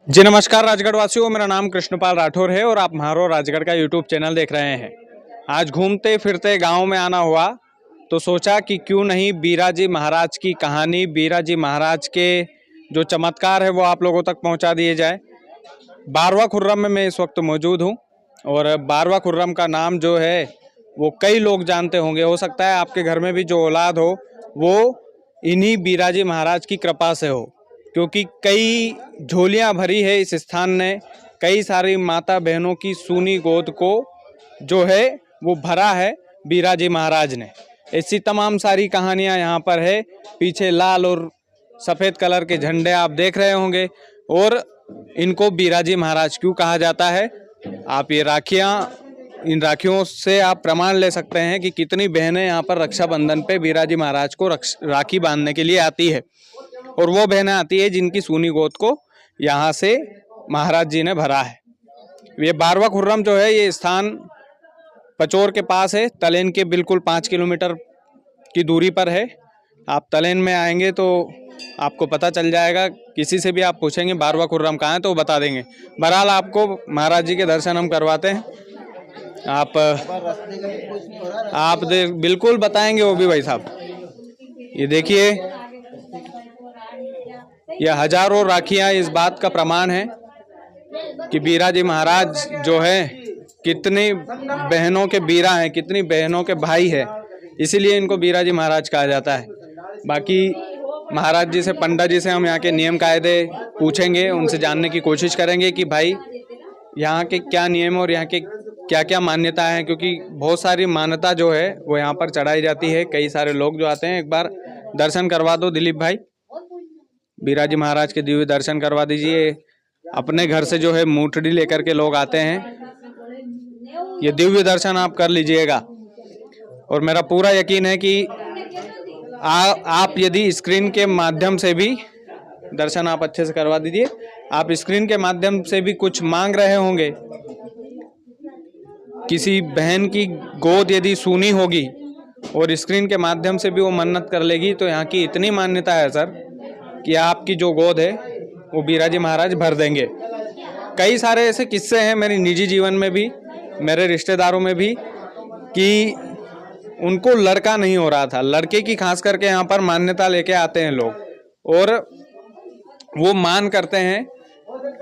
जी नमस्कार राजगढ़ वासियों, मेरा नाम कृष्णपाल राठौर है और आप म्हारो राजगढ़ का यूट्यूब चैनल देख रहे हैं। आज घूमते फिरते गांव में आना हुआ तो सोचा कि क्यों नहीं बीराजी महाराज की कहानी, बीराजी महाराज के जो चमत्कार है वो आप लोगों तक पहुंचा दिए जाए। 12वां खुर्रम में मैं इस वक्त मौजूद हूं और 12वां खुर्रम का नाम जो है वो कई लोग जानते होंगे। हो सकता है आपके घर में भी जो औलाद हो वो इन्हीं बीराजी महाराज की कृपा से हो, क्योंकि कई झोलियां भरी है इस स्थान ने। कई सारी माता बहनों की सूनी गोद को जो है वो भरा है बीराजी महाराज ने। ऐसी तमाम सारी कहानियां यहाँ पर है। पीछे लाल और सफ़ेद कलर के झंडे आप देख रहे होंगे। और इनको बीराजी महाराज क्यों कहा जाता है, आप ये राखियाँ, इन राखियों से आप प्रमाण ले सकते हैं कि कितनी बहनें यहाँ पर रक्षाबंधन पे बीराजी महाराज को राखी बांधने के लिए आती है। और वो बहनें आती है जिनकी सूनी गोद को यहाँ से महाराज जी ने भरा है। ये 12वां खुर्रम जो है ये स्थान पचोर के पास है, तलेन के बिल्कुल 5 किलोमीटर की दूरी पर है। आप तलेन में आएंगे तो आपको पता चल जाएगा। किसी से भी आप पूछेंगे 12वां खुर्रम कहाँ है तो वो बता देंगे। बहरहाल आपको महाराज जी के दर्शन हम करवाते हैं। आप बिल्कुल बताएंगे वो भी भाई साहब। ये देखिए, यह हजारों राखियां इस बात का प्रमाण है कि बीराजी महाराज जो है कितनी बहनों के बीरा हैं, कितनी बहनों के भाई है, इसीलिए इनको बीराजी महाराज कहा जाता है। बाकी महाराज जी से, पंडित जी से हम यहाँ के नियम कायदे पूछेंगे, उनसे जानने की कोशिश करेंगे कि भाई यहाँ के क्या नियम और यहाँ के क्या क्या मान्यता है, क्योंकि बहुत सारी मान्यता जो है वो यहाँ पर चढ़ाई जाती है। कई सारे लोग जो आते हैं, एक बार दर्शन करवा दो दिलीप भाई, बीराजी महाराज के दिव्य दर्शन करवा दीजिए। अपने घर से जो है मूठड़ी लेकर के लोग आते हैं, ये दिव्य दर्शन आप कर लीजिएगा। और मेरा पूरा यकीन है कि आप यदि स्क्रीन के माध्यम से भी दर्शन आप अच्छे से करवा दीजिए। आप स्क्रीन के माध्यम से भी कुछ मांग रहे होंगे, किसी बहन की गोद यदि सूनी होगी और स्क्रीन के माध्यम से भी वो मन्नत कर लेगी तो यहाँ की इतनी मान्यता है सर कि आपकी जो गोद है वो बीराजी महाराज भर देंगे। कई सारे ऐसे किस्से हैं मेरे निजी जीवन में भी, मेरे रिश्तेदारों में भी, कि उनको लड़का नहीं हो रहा था। लड़के की खास करके यहाँ पर मान्यता लेके आते हैं लोग और वो मान करते हैं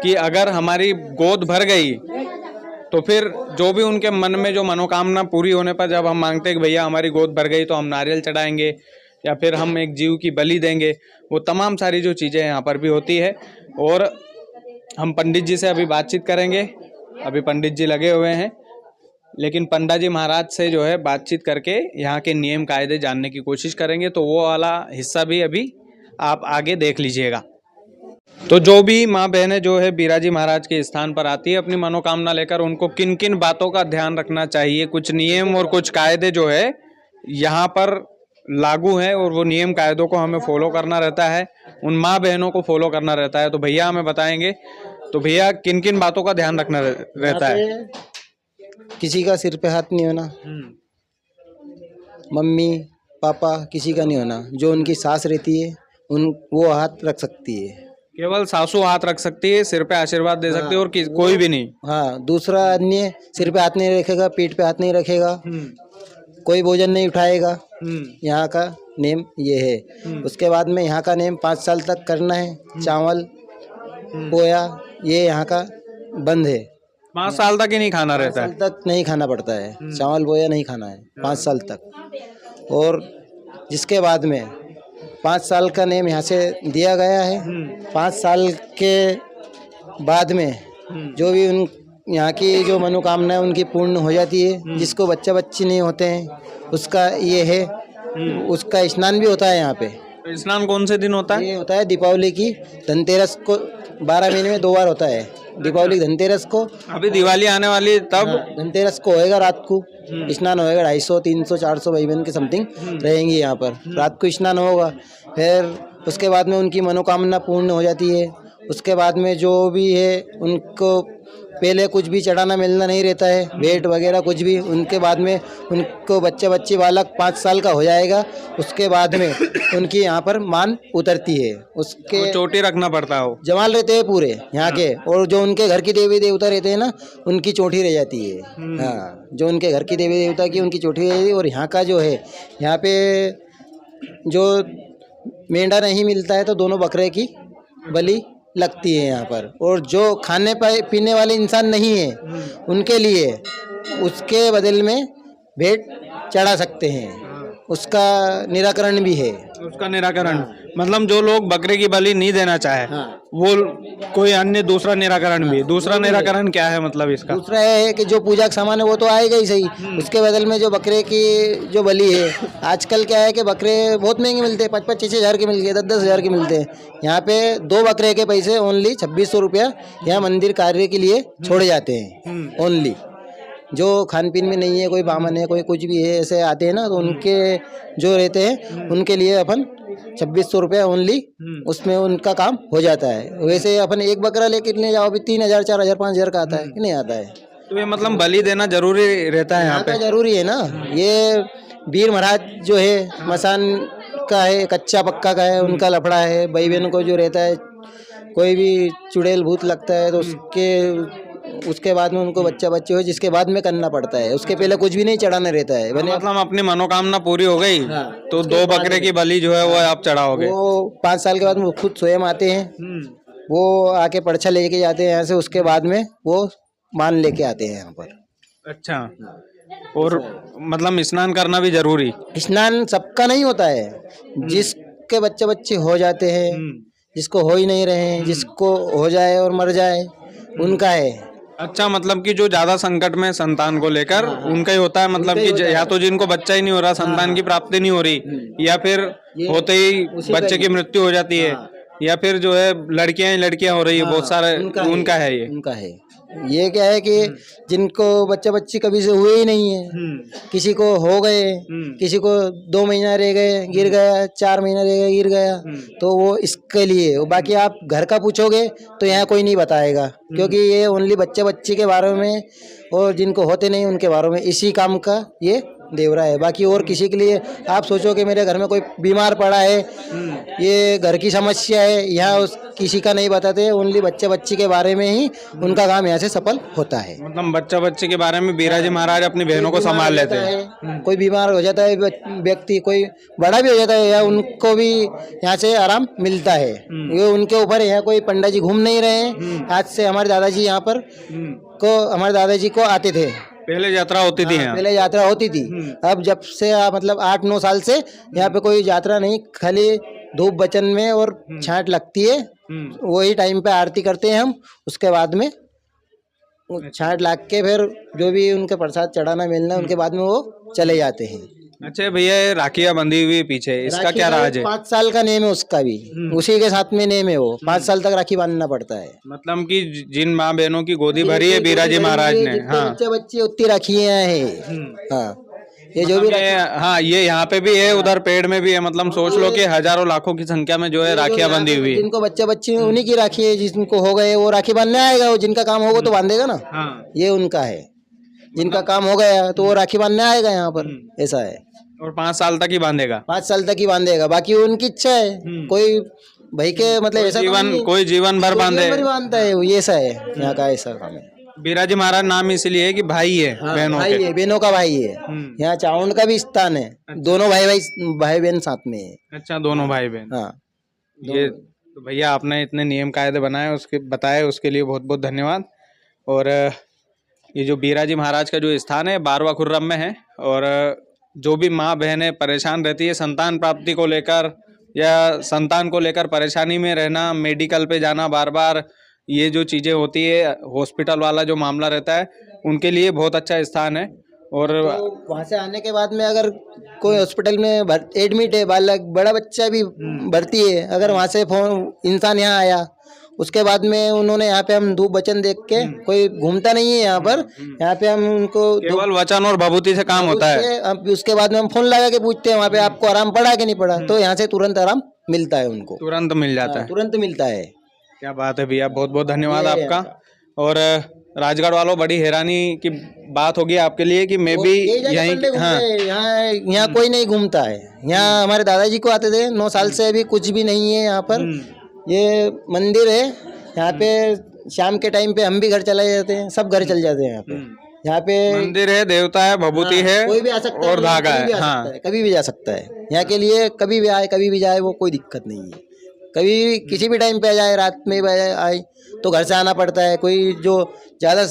कि अगर हमारी गोद भर गई तो फिर जो भी उनके मन में जो मनोकामना पूरी होने पर जब हम मांगते हैं कि भैया हमारी गोद भर गई तो हम नारियल चढ़ाएंगे या फिर हम एक जीव की बलि देंगे, वो तमाम सारी जो चीज़ें यहाँ पर भी होती है। और हम पंडित जी से अभी बातचीत करेंगे। अभी पंडित जी लगे हुए हैं, लेकिन पंडा जी महाराज से जो है बातचीत करके यहाँ के नियम कायदे जानने की कोशिश करेंगे। तो वो वाला हिस्सा भी अभी आप आगे देख लीजिएगा। तो जो भी माँ बहनें जो है बीराजी महाराज के स्थान पर आती है अपनी मनोकामना लेकर, उनको किन किन बातों का ध्यान रखना चाहिए, कुछ नियम और कुछ कायदे जो है यहाँ पर लागू हैं और वो नियम कायदों को हमें फॉलो करना रहता है, उन माँ बहनों को फॉलो करना रहता है। तो भैया हमें बताएंगे, तो भैया किन किन बातों का ध्यान रखना रहता है? किसी का सिर पे हाथ नहीं होना, मम्मी पापा किसी का नहीं होना। जो उनकी सास रहती है उन वो हाथ रख सकती है, केवल सासू हाथ रख सकती है, सिर पे आशीर्वाद दे सकती है और कोई भी नहीं। हाँ, दूसरा अन्य सिर पे हाथ नहीं रखेगा, पीठ पे हाथ नहीं रखेगा, कोई भोजन नहीं उठाएगा। यहाँ का नेम ये है। उसके बाद में यहाँ का नेम 5 साल तक करना है। चावल पोया ये यहाँ का बंद है। 5 साल तक ही नहीं खाना रहता है? 5 साल तक नहीं खाना पड़ता है, चावल बोया नहीं खाना है 5 साल तक। और जिसके बाद में 5 साल का नेम यहाँ से दिया गया है। 5 साल के बाद में जो भी उन यहाँ की जो मनोकामना है उनकी पूर्ण हो जाती है। जिसको बच्चा बच्ची नहीं होते हैं उसका ये है, उसका स्नान भी होता है यहाँ पे। तो स्नान कौन से दिन होता है? ये होता है दीपावली की धनतेरस को, 12 महीने में 2 बार होता है। दीपावली धनतेरस को, अभी दिवाली आने वाली तब धनतेरस को होएगा, रात को स्नान होएगा। 250, 300, 400 भाई बहन के समथिंग रहेंगी यहाँ पर। रात को स्नान होगा, फिर उसके बाद में उनकी मनोकामना पूर्ण हो जाती है। उसके बाद में जो भी है उनको पहले कुछ भी चढ़ाना मिलना नहीं रहता है, वेट वगैरह कुछ भी। उनके बाद में उनको बच्ची बालक 5 साल का हो जाएगा, उसके बाद में उनकी यहाँ पर मान उतरती है। उसके चोटी रखना पड़ता है वो। जमाल रहते हैं पूरे यहाँ के, और जो उनके घर की देवी देवता रहते हैं ना, उनकी चोटी रह जाती है। हाँ, जो उनके घर की देवी देवता की उनकी चोटी रह जाती है। और यहाँ का जो है, यहाँ पे जो मेंढा नहीं मिलता है तो दोनों बकरे की बलि लगती है यहाँ पर। और जो खाने पीने वाले इंसान नहीं है, उनके लिए उसके बदले में भेंट चढ़ा सकते हैं, उसका निराकरण भी है। उसका निराकरण मतलब जो लोग बकरे की बलि नहीं देना चाहे, वो कोई अन्य दूसरा निराकरण भी। दूसरा निराकरण क्या है मतलब इसका? दूसरा है कि जो पूजा का सामान है वो तो आएगा ही सही, उसके बदल में जो बकरे की जो बलि है, आजकल क्या है कि बकरे बहुत महंगे मिलते हैं, 5-5, 6-6 हज़ार के मिलते हैं, 10-10 हज़ार के मिलते हैं। यहाँ पे 2 बकरे के पैसे ओनली 2600 रुपया यहाँ मंदिर कार्य के लिए छोड़े जाते हैं ओनली। जो खान पीन में नहीं है, कोई बामन है, कोई कुछ भी है, ऐसे आते हैं ना, तो उनके जो रहते हैं उनके लिए अपन 2600 रुपया ओनली, उसमें उनका काम हो जाता है। वैसे अपन एक बकरा लेके ले जाओ भी 3000, 4000, 5000 का आता है कि नहीं आता है। तो ये मतलब बलि देना जरूरी रहता है यहाँ पे? जरूरी है ना। ये वीर महाराज जो है मसान का है, कच्चा पक्का का है, उनका लफड़ा है। भाई बहन को जो रहता है, कोई भी चुड़ैल भूत लगता है तो उसके बाद में उनको बच्चे हो, जिसके बाद में करना पड़ता है, उसके पहले कुछ भी नहीं चढ़ाना रहता है। मतलब अपनी मनोकामना पूरी हो गई तो 2 बकरे की बलि जो है वो आप चढ़ाओगे? वो 5 साल के बाद में खुद स्वयं आते हैं, वो आके पर्चा लेके जाते हैं यहाँ से, उसके बाद में वो मान लेके आते हैं यहाँ पर। अच्छा, और मतलब स्नान करना भी जरूरी? स्नान सबका नहीं होता है, जिसके बच्चे हो जाते हैं, जिसको हो ही नहीं रहे हैं, जिसको हो जाए और मर जाए उनका है। अच्छा, मतलब कि जो ज्यादा संकट में संतान को लेकर उनका ही होता है, मतलब कि या तो जिनको बच्चा ही नहीं हो रहा, संतान की प्राप्ति नहीं हो रही, या फिर होते ही बच्चे की मृत्यु हो जाती है, या फिर जो है लड़कियां हो रही है, बहुत सारे उनका है ये। उनका है ये क्या है कि जिनको बच्ची कभी से हुए ही नहीं है, किसी को हो गए, किसी को 2 महीना रह गए गिर गया, 4 महीना रह गए गिर गया, तो वो इसके लिए। बाकी आप घर का पूछोगे तो यहाँ कोई नहीं बताएगा, क्योंकि ये ओनली बच्ची के बारे में और जिनको होते नहीं उनके बारे में, इसी काम का ये देवरा है। बाकी और किसी के लिए आप सोचो कि मेरे घर में कोई बीमार पड़ा है, ये घर की समस्या है, यहाँ उस किसी का नहीं बताते, ओनली बच्ची के बारे में ही उनका काम यहाँ से सफल होता है। मतलब बच्चे के बारे में बीराजी महाराज अपनी बहनों को संभाल लेते हैं। कोई बीमार हो जाता है व्यक्ति, कोई बड़ा भी हो जाता है, या उनको भी यहाँ से आराम मिलता है। ये उनके ऊपर यहाँ कोई पंडित जी घूम नहीं रहे हैं। आज से हमारे दादाजी यहाँ पर हमारे दादाजी को आते थे, पहले यात्रा होती थी। पहले यात्रा होती थी। अब जब से मतलब 8-9 साल से यहाँ पे कोई यात्रा नहीं, खाली धूप बचन में और छांट लगती है, वही टाइम पे आरती करते हैं हम। उसके बाद में छांट लाग के फिर जो भी उनके प्रसाद चढ़ाना मिलना, उनके बाद में वो चले जाते हैं। अच्छा भैया, राखियाँ बंधी हुई पीछे, इसका क्या राज है? 5 साल का नेम है उसका भी, उसी के साथ में नेम है वो। 5 साल तक राखी बांधना पड़ता है। मतलब कि जिन माँ बहनों की गोदी भरी है बीराजी महाराज ने, हाँ, बच्चे उतनी राखियाँ हैं। हाँ, ये जो भी हाँ, ये यहाँ पे भी है, उधर पेड़ में भी है। मतलब सोच लो कि हजारों लाखों की संख्या में जो है राखियाँ बंधी हुई है। जिनको बच्चे उन्हीं की राखी है, जिनको हो गए वो राखी बांधने आएगा, वो जिनका काम होगा तो बांधेगा ना। ये उनका है, जिनका काम हो गया तो वो राखी बांधने आएगा यहाँ पर, ऐसा है। और 5 साल तक ही बांधेगा? 5 साल तक ही बांधेगा, बाकी उनकी इच्छा है। कोई भाई के मतलब ऐसा कोई जीवन भर बांधता है, ये ऐसा है यहाँ का, ऐसा काम है। बीराजी महाराज नाम इसलिए है कि भाई है, बहनों का भाई है। यहाँ चावंड का भी स्थान है, दोनों भाई बहन साथ में है। अच्छा, दोनों भाई बहन। हाँ, ये तो भैया आपने इतने नियम कायदे बताए उसके लिए बहुत बहुत धन्यवाद। और ये जो बीराजी महाराज का जो स्थान है 12वां खुर्रम में है, और जो भी माँ बहनें परेशान रहती है संतान प्राप्ति को लेकर, या संतान को लेकर परेशानी में रहना, मेडिकल पे जाना बार बार, ये जो चीज़ें होती है, हॉस्पिटल वाला जो मामला रहता है, उनके लिए बहुत अच्छा स्थान है। और तो वहाँ से आने के बाद में अगर कोई हॉस्पिटल में एडमिट है, बालक बड़ा बच्चा भी भर्ती है, अगर वहाँ से इंसान यहाँ आया, उसके बाद में उन्होंने यहाँ पे हम धूप वचन देख के, कोई घूमता नहीं है यहाँ पर, यहाँ पे हम उनको केवल वचन और भभूति से काम होता है। उसके बाद में हम फोन लगा के पूछते हैं वहाँ पे आपको आराम पड़ा कि नहीं पड़ा, तो यहाँ से तुरंत आराम मिलता है उनको, तुरंत मिल जाता है, तुरंत मिलता है। क्या बात है भैया, बहुत बहुत धन्यवाद आपका। और राजगढ़ वालों बड़ी हैरानी की बात होगी आपके लिए कि मैं भी यहीं हाँ यहाँ कोई नहीं घूमता है। यहाँ हमारे दादाजी को आते थे 9 साल से, अभी कुछ भी नहीं है यहाँ पर। ये मंदिर है यहाँ पे। शाम के टाइम पे हम भी घर चले जाते हैं, सब घर चल जाते हैं यहाँ पे। यहाँ पे मंदिर है, देवता है, भभूति है, कोई भी आ सकता है और धागा है। हाँ, कभी भी जा सकता है यहाँ के लिए। कभी भी आए, कभी भी जाए, वो कोई दिक्कत नहीं है। कभी किसी भी टाइम पे आ जाए, रात में आए तो घर से आना पड़ता है। कोई जो ज़्यादा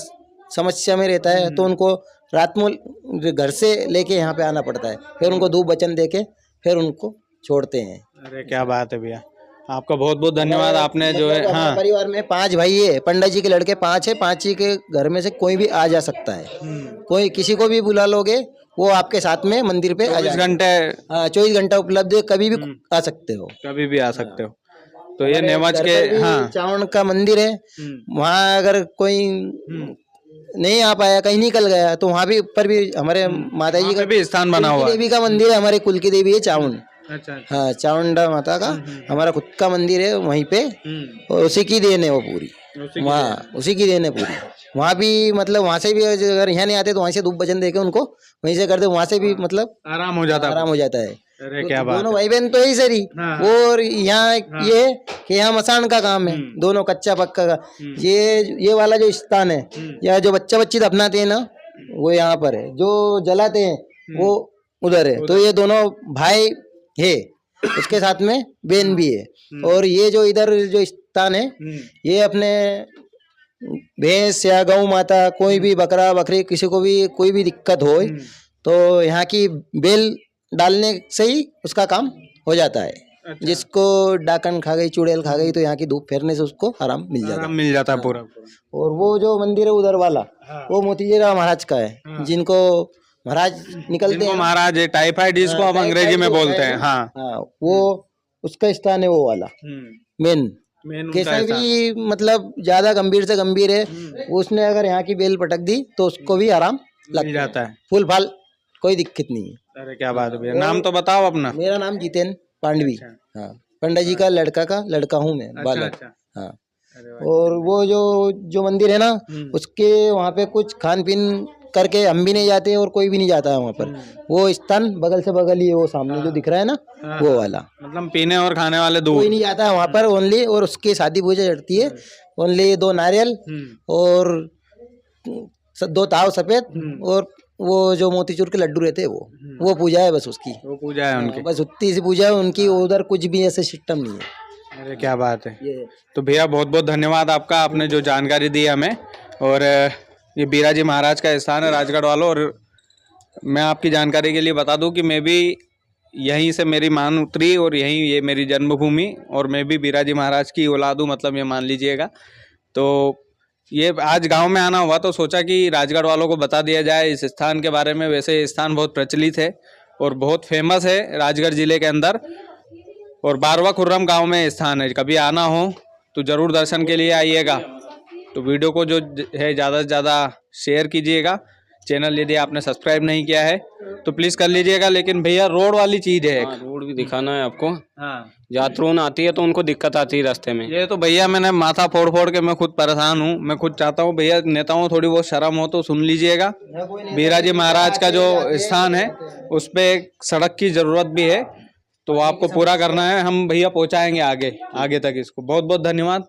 समस्या में रहता है तो उनको रात में घर से लेके यहाँ पे आना पड़ता है, फिर उनको धूप वचन दे के फिर उनको छोड़ते हैं। अरे क्या बात है भैया, आपका बहुत बहुत धन्यवाद। आपने जो है हाँ परिवार में 5 भाई है, पंडित जी के लड़के 5 है। 5 ही के घर में से कोई भी आ जा सकता है। कोई किसी को भी बुला लोगे वो आपके साथ में मंदिर पे आ जाए। 24 घंटे 24 घंटा उपलब्ध है, कभी भी आ सकते हो। कभी भी आ सकते हो। तो ये नेवज के हाँ चावण का मंदिर है, वहाँ अगर कोई नहीं आ पाया, कहीं निकल गया, तो वहाँ भी ऊपर भी हमारे माता जी का भी स्थान बना हुआ है। देवी का मंदिर है, हमारे कुल की देवी है चावण। अच्छा। हाँ, चामुंडा माता का हमारा खुद का मंदिर है वहीं पे, और उसी की देन है वो पूरी। वहाँ उसी की देन है पूरी। वहाँ भी मतलब वहाँ से भी अगर यहाँ नहीं आते तो वहीं से धूप भजन देके उनको वहीं से करते, वहाँ से भी मतलब आराम हो जाता है। अरे क्या बात, दोनों भाई बहन तो यही सरी। और यहाँ ये है कि यहाँ मसान का काम है, दोनों कच्चा पक्का का। ये वाला जो स्थान है, या जो बच्चा बच्ची दफनाते हैं ना, वो यहाँ पर है। जो जलाते हैं वो उधर है। तो ये दोनों भाई है, उसके साथ में बहन भी है। और ये जो इधर जो स्थान है, ये अपने भैंस या गौ माता, कोई भी बकरा बकरी, किसी को भी कोई भी दिक्कत हो तो यहाँ की बेल डालने से ही उसका काम हो जाता है। अच्छा। जिसको डाकन खा गई, चुड़ैल खा गई, तो यहाँ की धूप फेरने से उसको आराम मिल जाता है पूरा। और वो जो मंदिर है उधर वाला, वो मोतीजीराव महाराज का है, जिनको महाराज निकलते हैं। महाराज टाइफाइड जिसको हम अंग्रेजी में बोलते हैं। हाँ, वो उसका स्थान है वो वाला मेन। कैसा भी मतलब ज्यादा गंभीर से गंभीर है, उसने अगर यहाँ की बेल पटक दी तो उसको भी आराम लग जाता है, फूल फाल कोई दिक्कत नहीं है। अरे क्या बात है भैया, नाम तो बताओ अपना। मेरा नाम जितेन पांडवी। हाँ, पंडित जी का लड़का हूँ मैं, बालक। हाँ, और वो जो मंदिर है ना, उसके वहाँ पे कुछ खान पीन करके हम भी नहीं जाते और कोई भी नहीं जाता है वहाँ पर। वो स्थान बगल से बगल ही है, वो सामने जो दिख रहा है ना, वो वाला। मतलब पीने और खाने वाले दूर कोई नहीं जाता है वहाँ पर, ओनली। और उसकी शादी पूजा चढ़ती है, ओनली 2 नारियल और 2 ताव सफेद, और वो जो मोतीचूर के लड्डू रहते हैं वो पूजा है बस उसकी। वो पूजा है उनकी, बस उतनी सी पूजा है उनकी। उधर कुछ भी ऐसे सिस्टम नहीं है। अरे क्या बात है। तो भैया बहुत बहुत धन्यवाद आपका, आपने जो जानकारी दी हमें। और ये बीराजी महाराज का स्थान है राजगढ़ वालों। और मैं आपकी जानकारी के लिए बता दूं कि मैं भी यहीं से मेरी मान उतरी और यहीं ये मेरी जन्मभूमि, और मैं भी बीराजी महाराज की औलाद हूँ, मतलब ये मान लीजिएगा। तो ये आज गांव में आना हुआ तो सोचा कि राजगढ़ वालों को बता दिया जाए इस स्थान के बारे में। वैसे ये स्थान बहुत प्रचलित है और बहुत फेमस है राजगढ़ जिले के अंदर, और बारवा खुर्रम गांव में स्थान है। कभी आना हो तो ज़रूर दर्शन के लिए आइएगा। तो वीडियो को जो है ज़्यादा से ज़्यादा शेयर कीजिएगा। चैनल यदि आपने सब्सक्राइब नहीं किया है तो प्लीज़ कर लीजिएगा। लेकिन भैया रोड वाली चीज़ है, रोड भी दिखाना है आपको। हाँ, यात्रियों आती है तो उनको दिक्कत आती है रास्ते में। ये तो भैया मैंने माथा फोड़ फोड़ के मैं खुद परेशान हूँ। मैं खुद चाहता हूँ भैया नेताओं थोड़ी बहुत शर्म हो तो सुन लीजिएगा। बीराजी महाराज का जो स्थान है उस पर एक सड़क की ज़रूरत भी है, तो आपको पूरा करना है। हम भैया पहुँचाएंगे आगे तक इसको। बहुत बहुत धन्यवाद।